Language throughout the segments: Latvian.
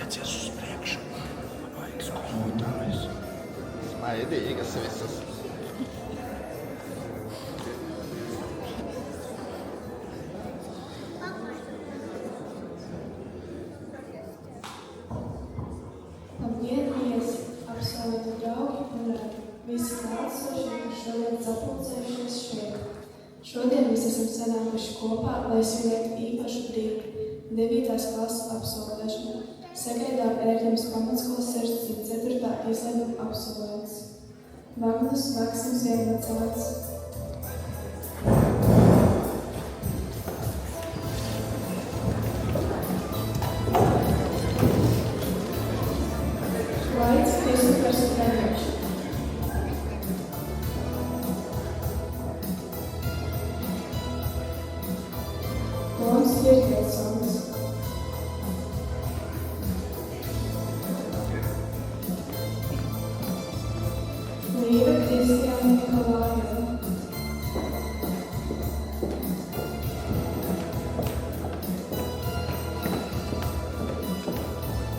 Lēcies uz priekšu. Vajag skolotājs. Smaidīgas visas. Labdien, viesi, apsveikti draugi un visi klātsošie, kas šodien sapulcējušies šeit. Šodien mēs esam sanākuši kopā, lai svinētu īpašu brīdi – 9. klases absolvēšanu. Sagaidām Ērģemes pamatskolas 64. izlaiduma absolvents. Magnus Maksims Vienmacāts. Laids Kristofers Treņš. Lons Virgelsons. Līva Kristiāna Nikolājeva.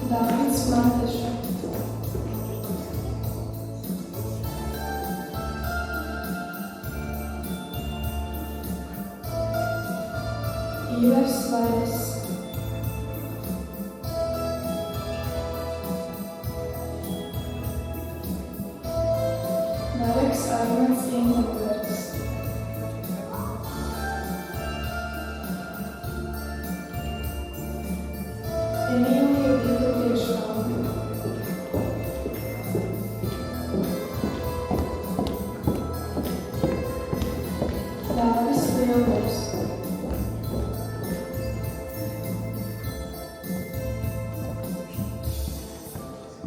Dāvids Mateša. Ivars Vairs. Mareks Armants Ingebergs. Emīlija Vita Priekškalna. Dāvis Lielbergs.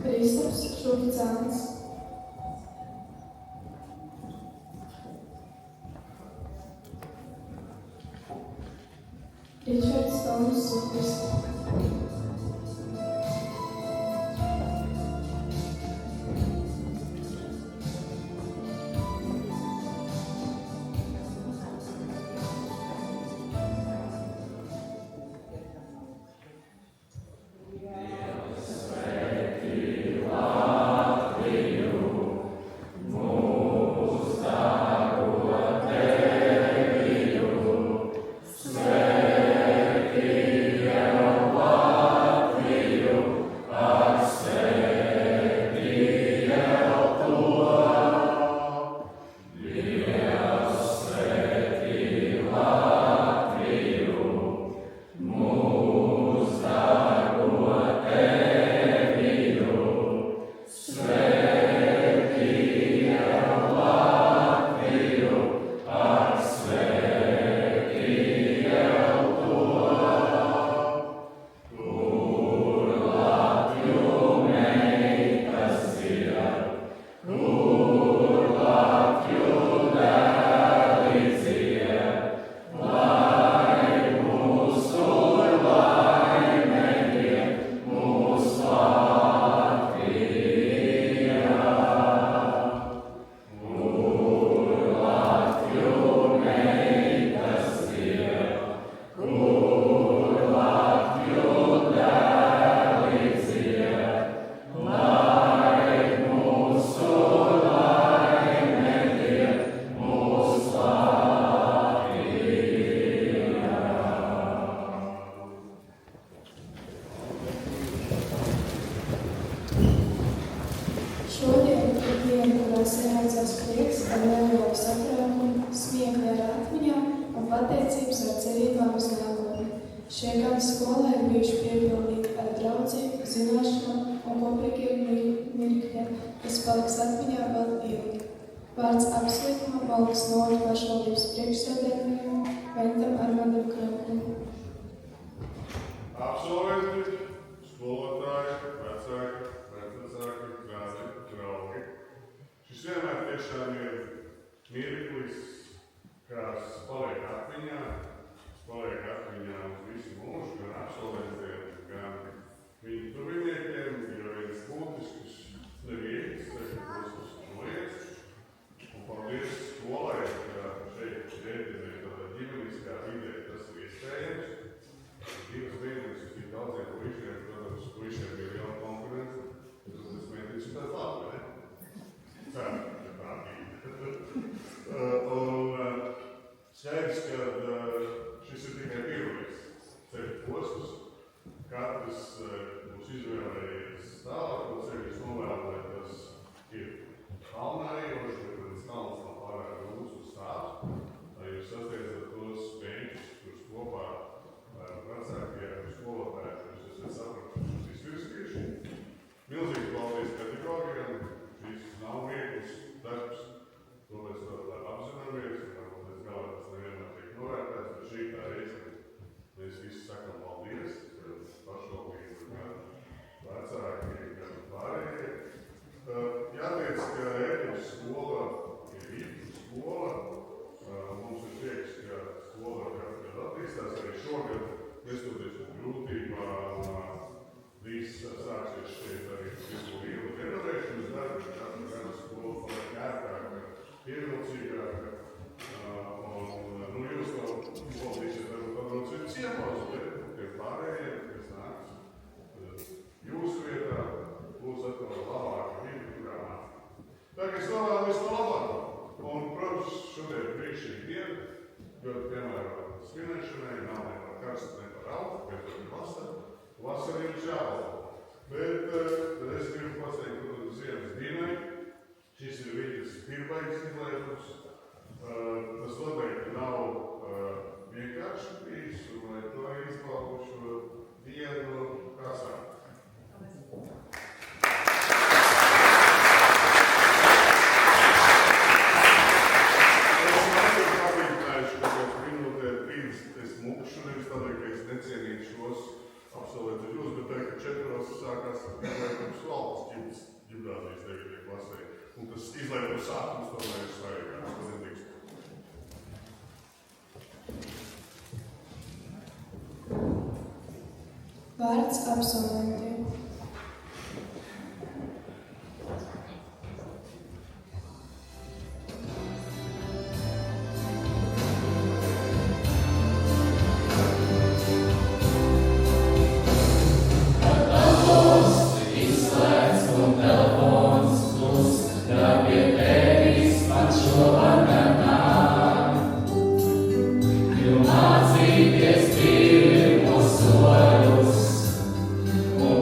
Kristaps Šubicāns. Ričards Toms Supis. Šodien ir diena, kurā sanācās prieks ar lielo satraukumu, smiekli ar atmiņām un pateicības ar cerībām uz nākotni. Šie gadi skolā ir bijuši piepildīti ar draudzību, zināšanām un kopīgiem mirkļiem, kas paliks atmiņā vēl ilgi. Vārds apsveikumā paliks Noru pašvaldības priekšsēdētājam Ventam Armandam Krauklim. Absolventi, skolotāji, vecāki, vecvecāki, draugi, draugi. Šis vienmēr tiešām ir mirklis, kas paliek atmiņā uz visu mūžu, gan absolventiem, gan viņu tuviniekiem, jo viens būtisks neviens, kas uzsliec. Un paldies skolai, ka šeit ģimeniskā vidē tas ir iespējams. postus. Katrs būs izvēlējies tālāko ceļu, es novēlu, lai tas ir kalnējoši, bet tas kalns nav pārāk grūts uz stāstu. Lai jūs sasteidzat tos beņķus, kurus kopā ar vecākiem skolotājiem, jūs esat sapratuši izvirstījuši. Milzīgi paldies pedagogiem, šis nav viegls darbs, to mēs apzināmies, un varbūt līdz galā tas nevienmēr tiek novērtēts, bet šī tā reize mēs visi sakam paldies, pašvaldību, gan vecāki, gan pārējie. Jāteic, ka Ēkļus skola ir īpa skola. Mums ir prieks, ka skola katru gadu attīstās. Arī šogad, nestoties uz grūtībām, viss sāksies šeit arī visu lielu renovēšanas darbu. Katru gadu skola paliek ērtāka, pievilcīgāka. Un jūs to izvaldīsiet, varbūt pabrauciet ciemos, bet tie pārējie, kas nāks jūsu vietā, būs atkal labāka vidi, kurā nāk. Tā kā es novēlu visu to labāko. Un, protams, šodien ir brīnišķīga diena, ļoti piemērota svinēšanai, nav ne par karstu, ne par augu, bet ir vasara. Vasara ir jāvalda. Bet es gribu pateikt, ka ziemas dienai šis ir Viļķes pirmais izlaidums. Tas noteikti nav vienkārši bijis, un lai to izbaudušo dienu kasā. Absolvētot jūs, bet teikt, ka 4. sākās izlaidums valsts ģimnāzijas 9. klasē. Un tas izlaidums sākums tomēr ir svarīgāks, tas netiks. Vārds absolventiem. Mācīties pirmos soļus un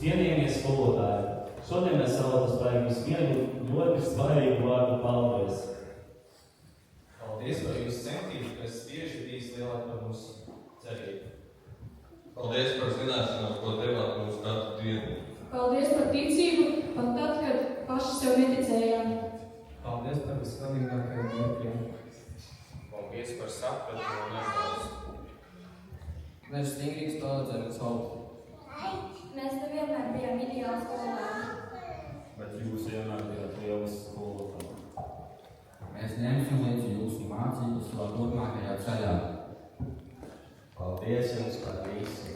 Cienījamies skolotāji! Šodien mēs vēlētos pateikt jums vienu ļoti svarīgu vārdu paldies. Paldies par jūsu centību, kas tieši bijis lielāk par mūsu cerību. Paldies par zināšanām, ko devāt mums katru dienu. Paldies par ticību, pat tad, kad paši sev neticējām. Paldies par visvarīgākajiem mirkļiem. Paldies par sapratu un atbalstu. Mēs stingrīgi stāvedzam uz augu. Mēs nevienmēr bijām ideāli skolotāji. Bet jūs vienmēr bijāt lielisks skolotāji. Mēs ņemsim līdzi jūsu mācības savā turpmākajā ceļā. Paldies jums par visu.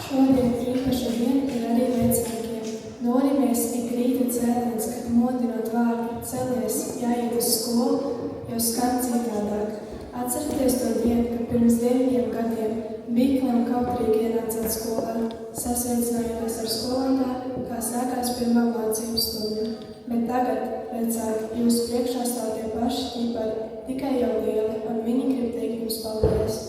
Šodien īpaša diena ir arī vecākiem. Norimies ik rīta cēliens, kad modinot vārdu celies, jāiet uz skolu, jo skan citādāk. Atcerieties to dienu, kad pirms 9 gadiem bikli un kautrīgi ienācāt skolā, sasveicinājāties ar skolotāju, kā sākās pirmā mācību stunda. Bet tagad, vecāki, jūsu priekšā stāv tie paši ķipari, tikai jau lieli, un viņi grib teikt jums paldies.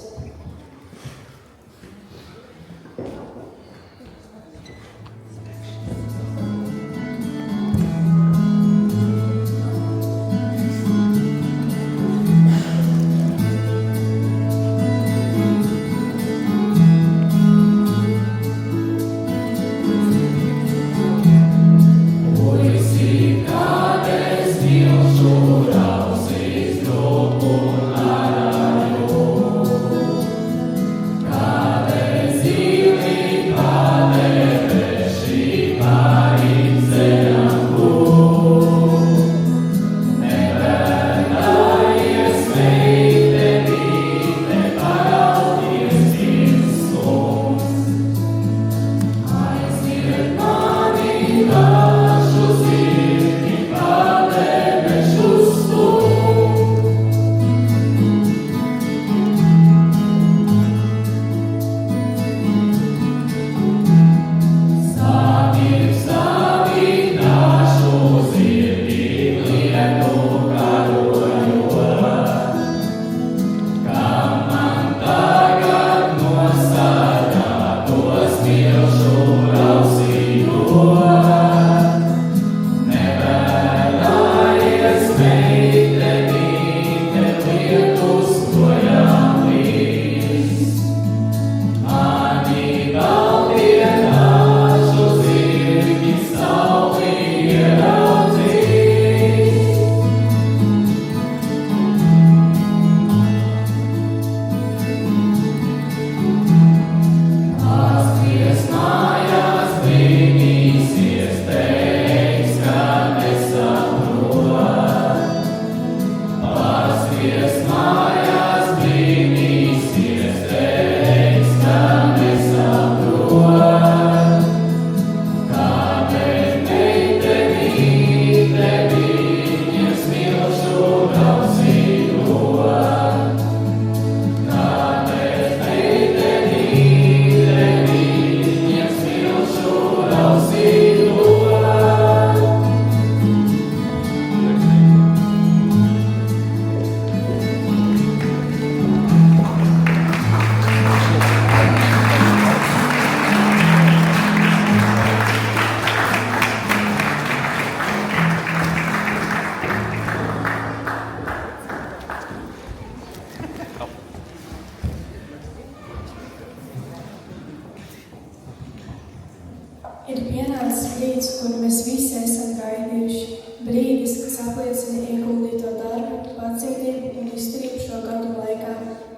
pienācis brīdis, kuru mēs visi esam gaidījuši. Brīdis, kas apliecina ieguldīto darbu, pacietību un izturību šo gadu laikā.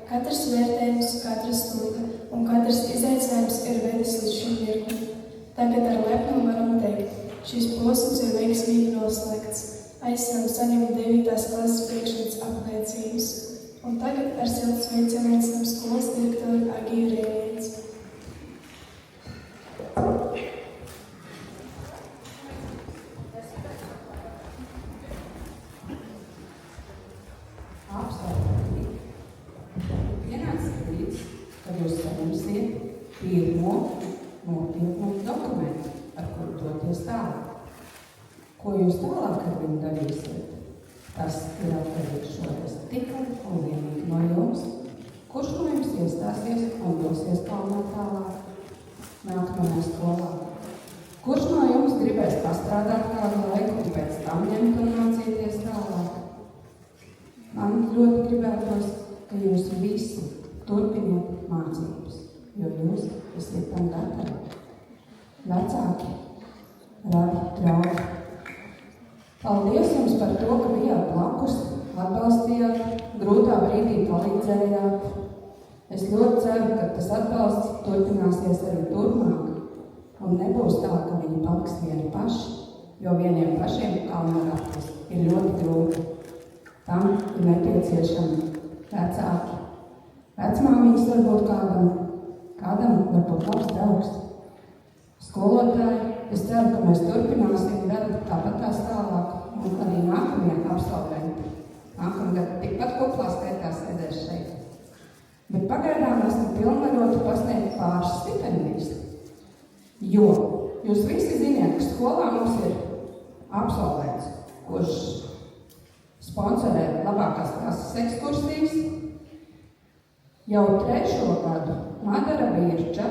Katrs vērtējums, katra stunda un katrs izaicinājums ir vedis līdz šim mirklim. Tagad ar lepnumu varam teikt, šis posms ir veiksmīgi noslēgts. Aicinām saņemt 9. klases priekšmets apliecības. Un tagad ar siltu sveicienu aicinām skolas direktoru Agiju Rēlienci. Pienācis brīdis, kad jūs saņemsiet pirmo nopietnu dokumentu, ar kuru doties tālāk. Ko jūs tālāk ar viņu darīsiet? Tas ir atkarīgs šoreiz tikai un vienīgi no jums, kurš no jums iestāsies un dosies kalnā tālāk nākamajā skolā. Kurš no jums gribēs pastrādāt kādu laiku un pēc tam ņemt un mācīties tālāk? Man ļoti gribētos, ka jūs visi turpiniet mācības, jo jūs esat tam gatavi. Vecāki, radi, draugi. Paldies jums par to, ka bijāt blakus, atbalstījāt, grūtā brīdī palīdzējāt. Es ļoti ceru, ka tas atbalsts turpināsies arī turpmāk. Un nebūs tā, ka viņi paliks vieni paši, jo vieniem pašiem kalnā raktis ir ļoti grūti. Tam ir nepieciešami vecāki. Vecmāmiņas varbūt kādam varbūt labs draugs. Skolotāji, es ceru, ka mēs turpināsim darbu tāpatās tālāk, un arī nākamie absolventi. Nākamgad tikpat kuplā skaitā sēdēs šeit. Bet pagaidām esam pilnvaroti pasniegt pāris stipendijas. Jo jūs visi ziniet, ka skolā mums ir absolvents, kurš sponsorē labākās klases ekskursijas. Jau 3. gadu Madara Birča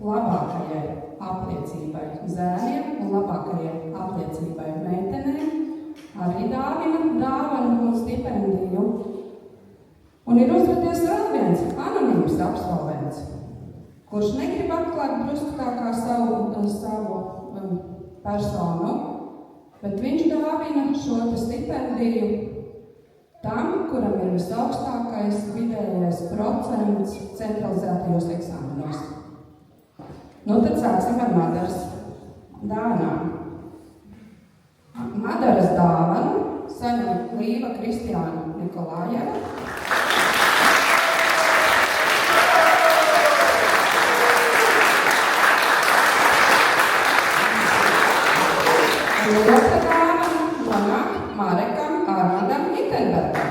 labākajai apliecībai zēniem un labākajai apliecībai meitenēm arī dāvina dāvanu un stipendiju. Un ir uzradies vēl viens anonīms absolvents, kurš negrib atklāt drusku tā kā savu personu, bet viņš dāvina šo stipendiju tam, kuram ir visaugstākais vidējais procents centralizētajos eksāmenos. Nu, tad sāksim ar Madaras dāvanām. Madaras dāvanu saņem Līva Kristiāna Nikolājeva. Un otra dāvana nonāk Marekam Arnoldam Itenbergam.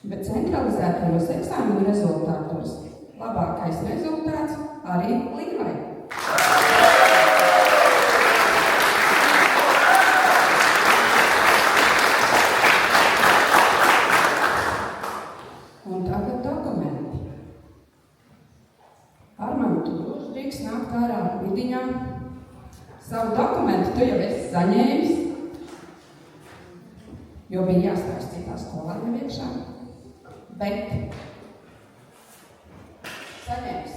Bet centralizētajos eksāmenu rezultātos labākais rezultāts arī Līvai. Un tagad dokumenti. Armand, tu drīkst nākt ārā vidiņā. Savu dokumentu tu jau esi saņēmis, jo bija jāstājas citā skolā ieviekšā. Bet saņēmis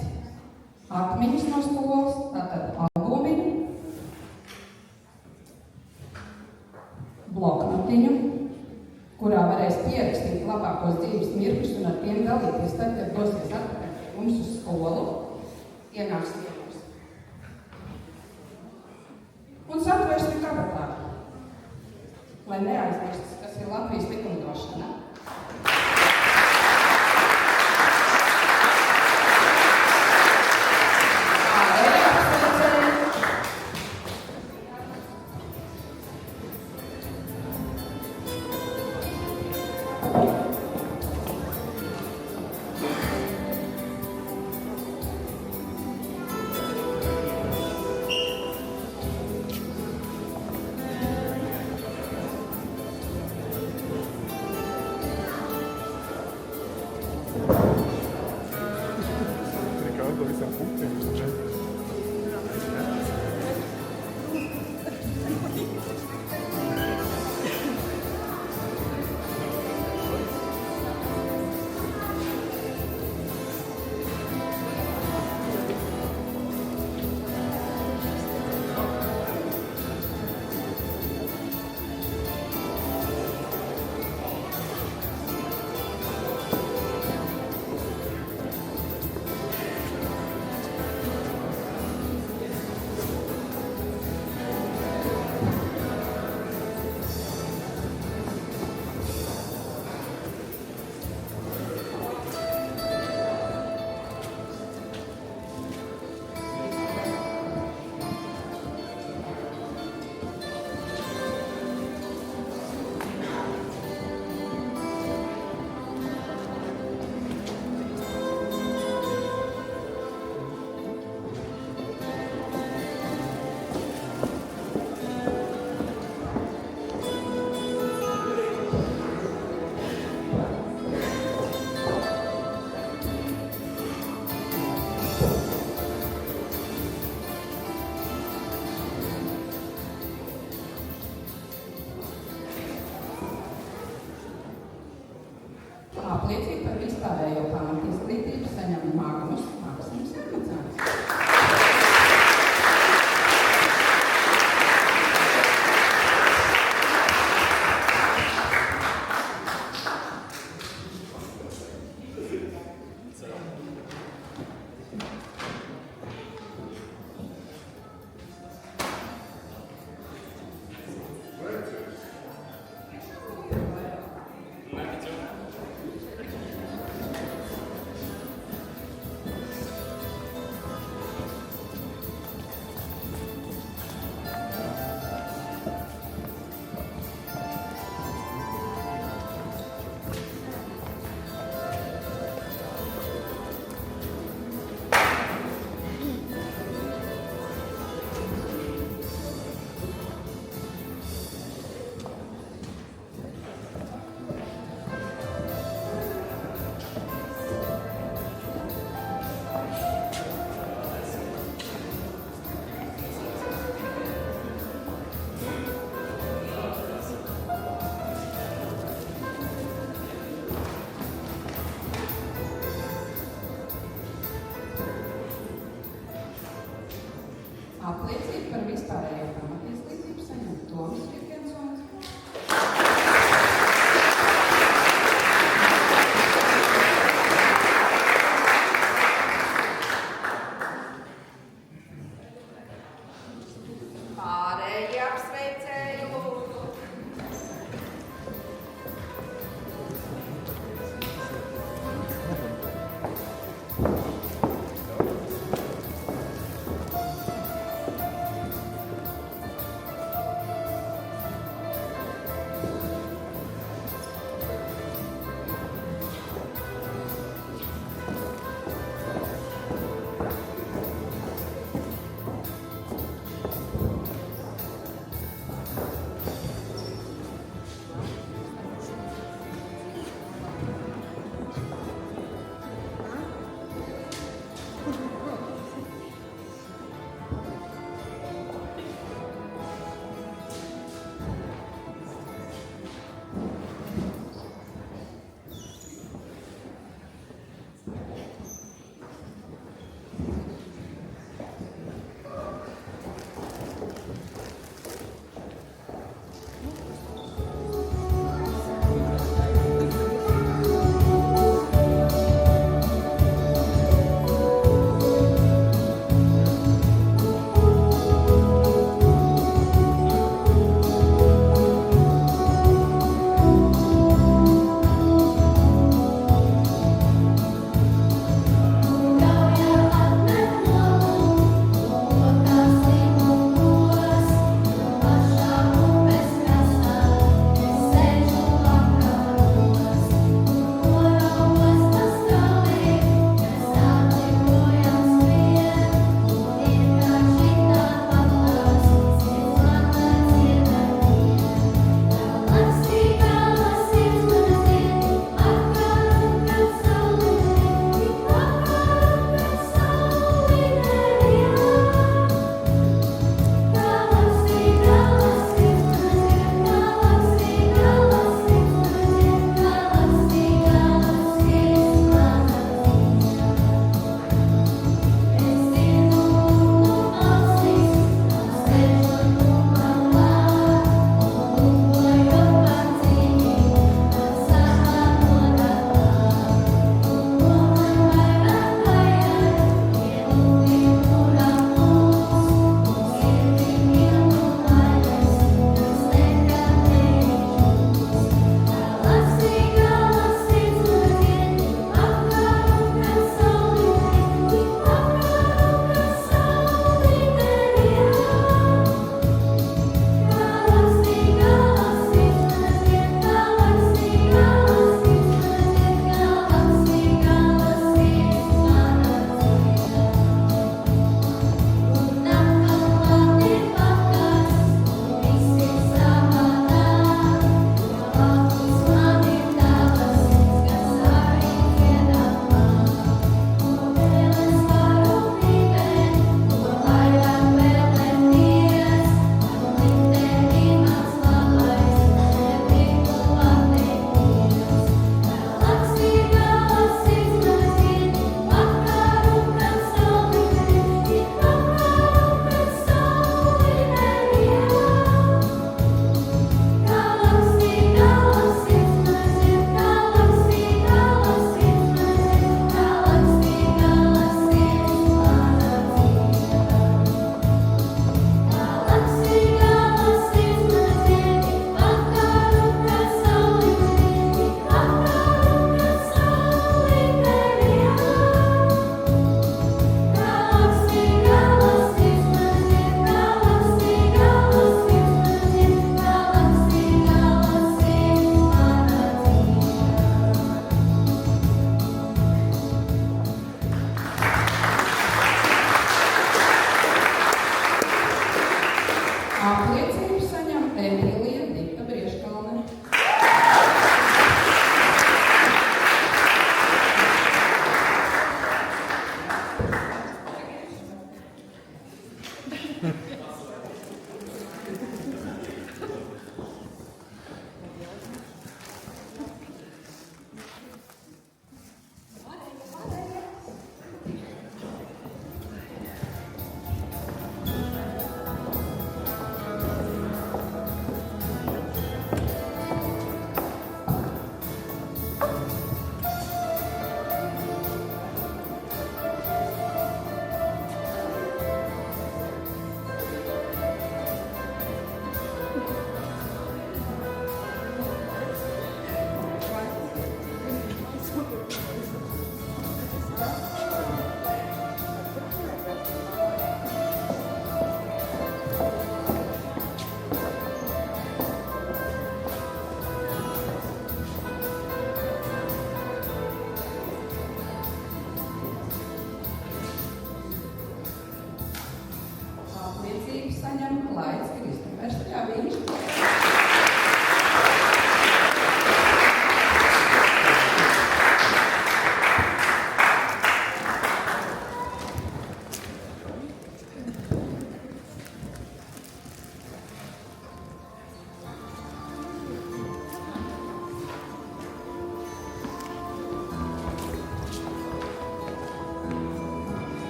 atmiņas no skolas, tātad albumiņu, bloknotiņu, kurā varēs pierakstīt labākos dzīves mirkļus un ar tiem dalīties tad, kad dosies atpakaļ pie mums uz skolu, ienāks ciemos. Un satvērsim kabatā, lai neaizmirstas, kas ir Latvijas likumdošana. Apliecība par vispārējo pamatizglītību saņem Toms Vikensons. Pārējie apsveicēji lūdzu.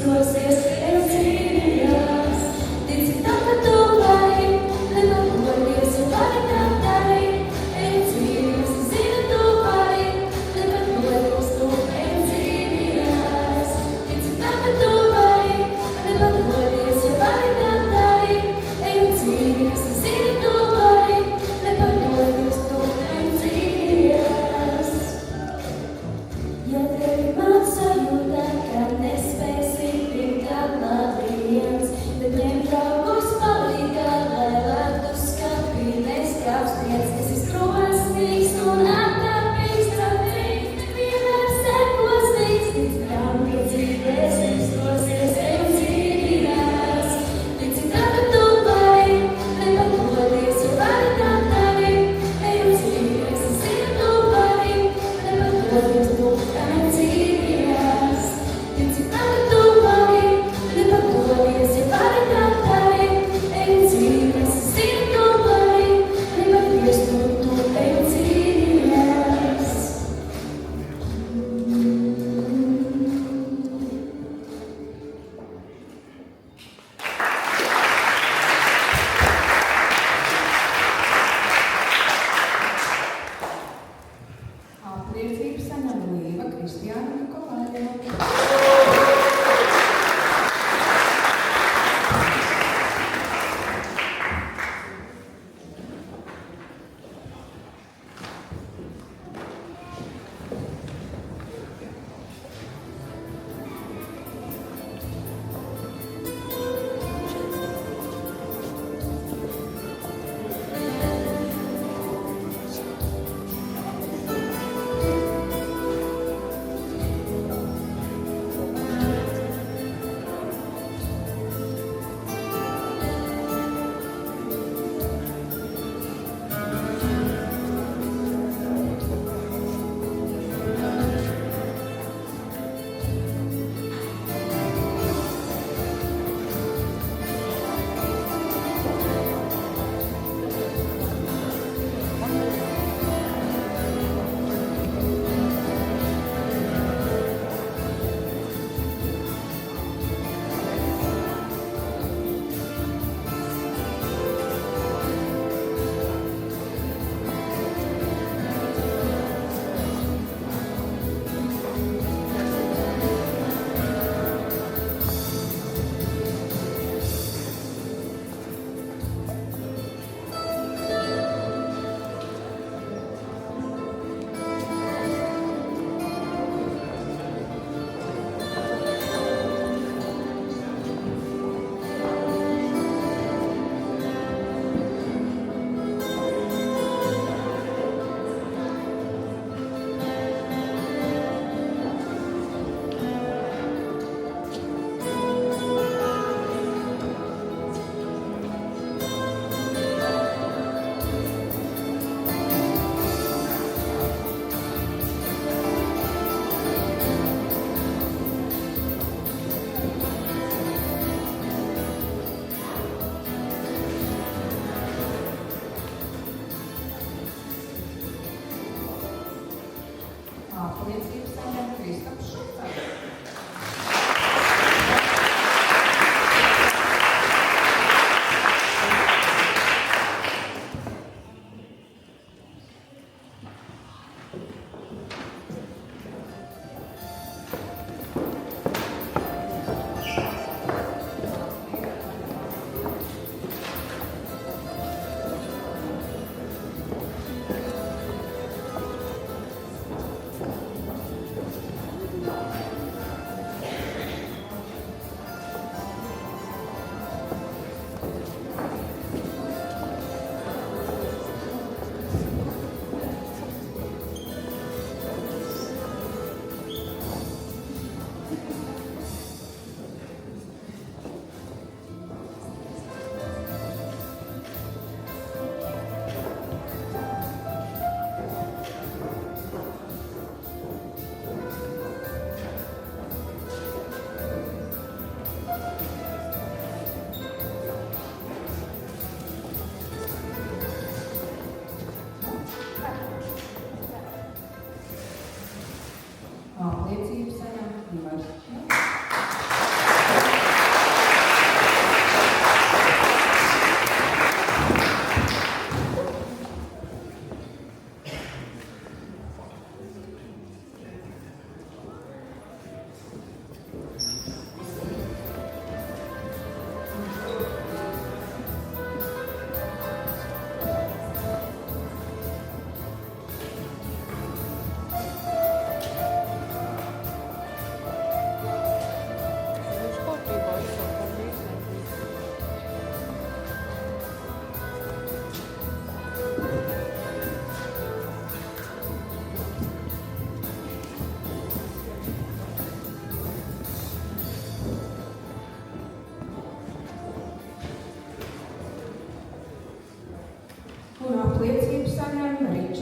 izprosies, ejam cīnījās. Tici tam, ka tu vari, nepatodies, ja vari tā darīt. Ejam cīnījās, zini tu vari, nepatodies, tu ejam cīnījās. Tici tam, ka tu vari, nepatodies, ja vari tā darīt. Ejam cīnījās, zini tu vari, nepatodies, tu ejam cīnījās. Ja tevi man sajūta, ka nespēsi tikt atlabi viens, tad ņem draugus palīgā, lai ledus skapī neskāpstiens. Es izkrosnīgs un attāpīgs tāpēc, vienmēr sekosnīgs, tic tam, ka dzīvēs izprosies, ejam cīnījās. Tici tam, ka tu vari, nepatodies, ja vari tā darīt. Ejam cīnījās, zini tu vari, nepatodies, tu ejam cīnījās. Tici tam, ka tu vari, nepatodies, ja vari tā darīt. Ejam cīnījās, zini tu vari, nepatodies, tu ejam cīnījās. Apliecību saņem Līva Kristiāna Nikolājeva. Apliecību saņem Kristaps Šucars. Apliecību saņem Ivars.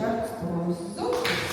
rakstu Zupis.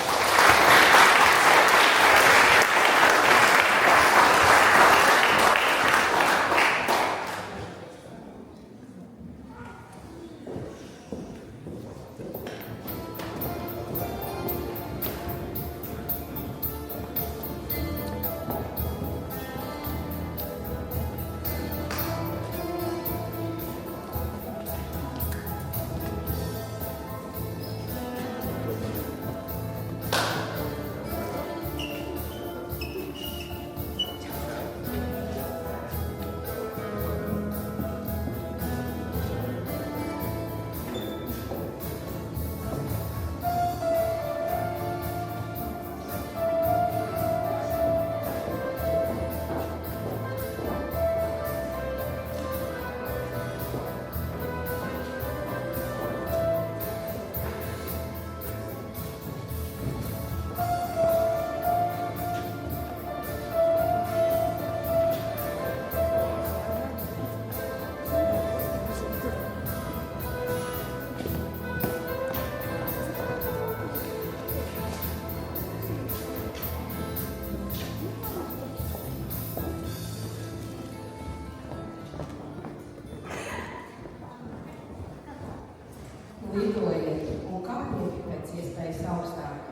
Lidojiet un kāpiet pēc iespējas augstāk,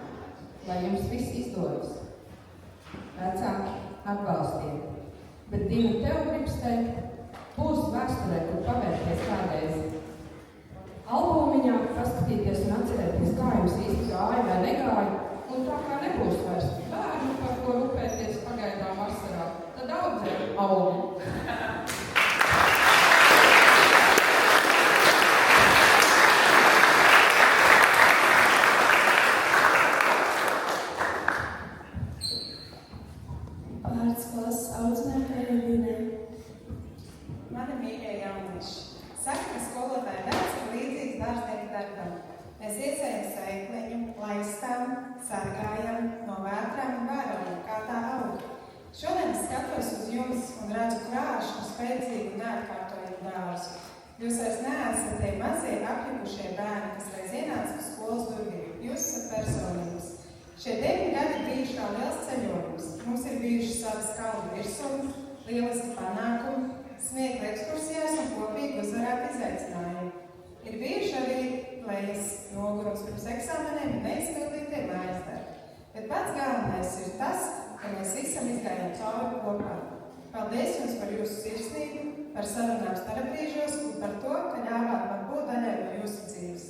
lai jums viss izdodas. Vecāki, atbalstiet, bet Dina, tev gribas teikt, būs vēsturē, kur pavērties kādreiz. Albumiņā paskatīties un atcerēties, kā jums īsti gāja vai negāja, un tā kā nebūs vairs bērnu, par ko rūpēties pagaidām vasarā, tad audzēt augu. Vārds klases audzinātājai Evelīnai. Mani mīļie jaunieši, saka, ka skolotāja darbs ir līdzīgs dārznieka darbam. Mēs iesējam sēkliņu, laistām, sargājam, no vētrām un vērojam, kā tā aug. Šodien es skatos uz jums un redzu krāšu un spēcīgu neatkārtojumu dārzu. Jūs vairs neesat tie mazie apjukušie bērni, kas reiz ienāca uz skolas durvīm. Jūs esat personības. Šie 9 gadi ir bijuši kā liels ceļojums. Mums ir bijuši savas kalnu virsumi, lieliski panākumi, smiekli ekskursijās un kopīgi uzvarēti izaicinājumi. Ir bijuši arī lejas nogurums pirms eksāmeniem un neizpildītie mājas darbi. Bet pats galvenais ir tas, ka mēs visam izgājām cauri kopā. Paldies jums par jūsu sirsnību, par sarunām starpbrīžos un par to, ka ļāvāt man būt daļai no jūsu dzīves.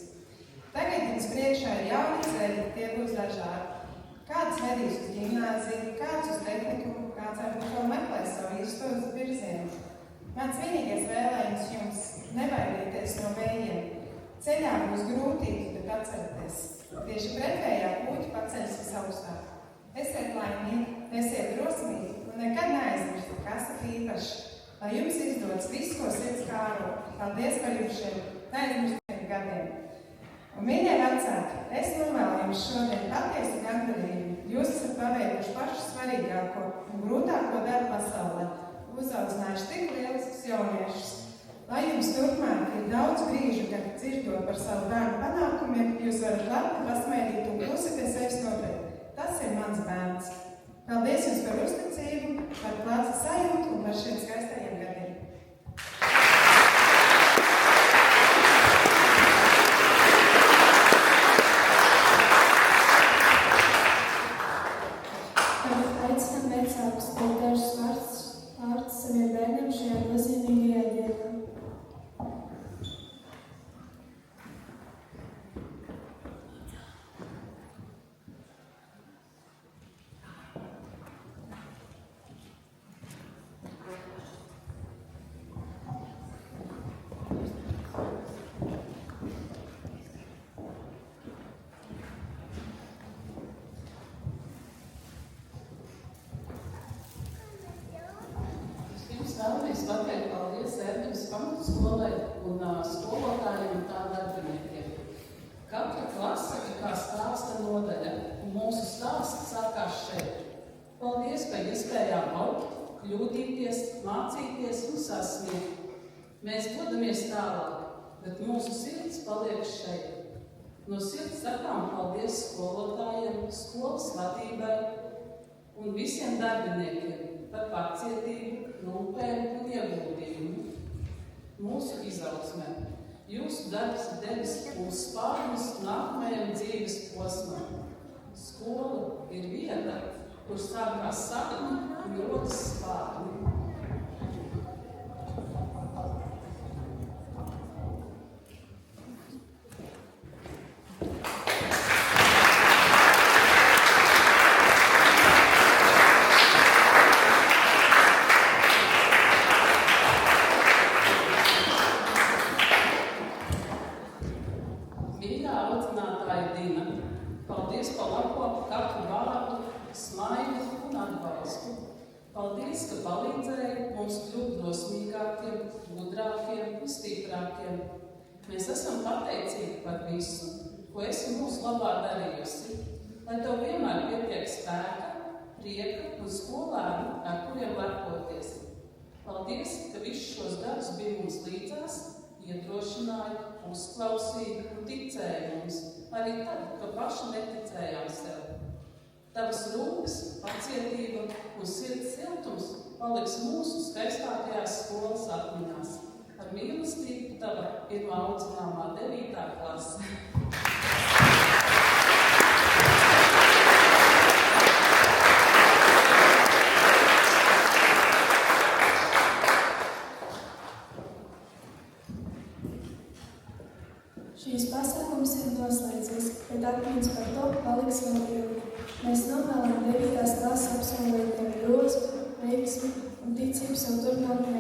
Tagad jums priekšā ir jauni ceļi, tie būs dažādi. Kāds vedīs uz ģimnāziju, kāds uz tehnikumu, kāds varbūt vēl meklēs savu īsto virzienu. Mans vienīgais vēlējums jums – nebaidieties no vējiem. Ceļā būs grūtības, bet atcerieties. Tieši pretējā puķa paceļas visaugstāk. Esiet laimīgi, esiet drosmīgi un nekad neaizmirstiet, kas ir īpaši. Lai jums izdodas viss, ko sirds kāro. Paldies par jums šiem neaizmirstiem gadiem. Un, mīļie vecāki, es novēlu jums šodien patiesu gandarījumu. Jūs esat paveikuši pašu svarīgāko un grūtāko darbu pasaulē. Uzaicinājuši tik lieliskus jauniešus. Lai jums turpmāk ir daudz brīžu, kad dzirdot par savu bērnu panākumiem, jūs varat labi pasmēdīt un klusi pie sevis noteikt. Tas ir mans bērns. Paldies jums par uzticību, par klāca sajūtu un par šiem skaistajiem gadiem. Aicinām vecākus teikt dažus vārdus saviem bērniem šajā nozīmīgajā dienā. Vēlamies pateikt paldies Ērģenes pamatskolai un skolotājiem un tā darbiniekiem. Katra klase ir kā stāsta nodaļa, un mūsu stāsts sākās šeit. Paldies, ka iespējām augt, kļūdīties, mācīties un sasniegt. Mēs dodamies tālāk, bet mūsu sirds paliek šeit. No sirds sakām paldies skolotājiem, skolas vadībai un visiem darbiniekiem par pacietību, rūpēm un ieguldījumu mūsu izaugsmē. Jūsu darbs ir devis mūsu spārnus nākamajam dzīves posmam. Skola ir vieta, kur sākās sakni un rodas spārni. Paldies, ka palīdzēji mums kļūt drosmīgākiem, gudrākiem un stiprākiem. Mēs esam pateicīgi par visu, ko esi mūsu labā darījusi, lai tev vienmēr pietiek spēka, prieka un skolēnu, ar kuriem lepoties. Paldies, ka visus šos gadus bija mums līdzās, iedrošināja, uzklausīja un ticēja mums, arī tad, ka paši neticējām sev. Tavas rūpes, pacietība un sirds siltums paliks mūsu skaistākajās skolas atmiņās. Ar mīlestību tava pirmā audzināmā 9. klase. Šīs pasākums ir noslēdzies, bet atmiņas par to paliks vēl ilgi. Mēs novēlam 9. klases absolventiem drosmi, veiksmi un ticību savu turpmāko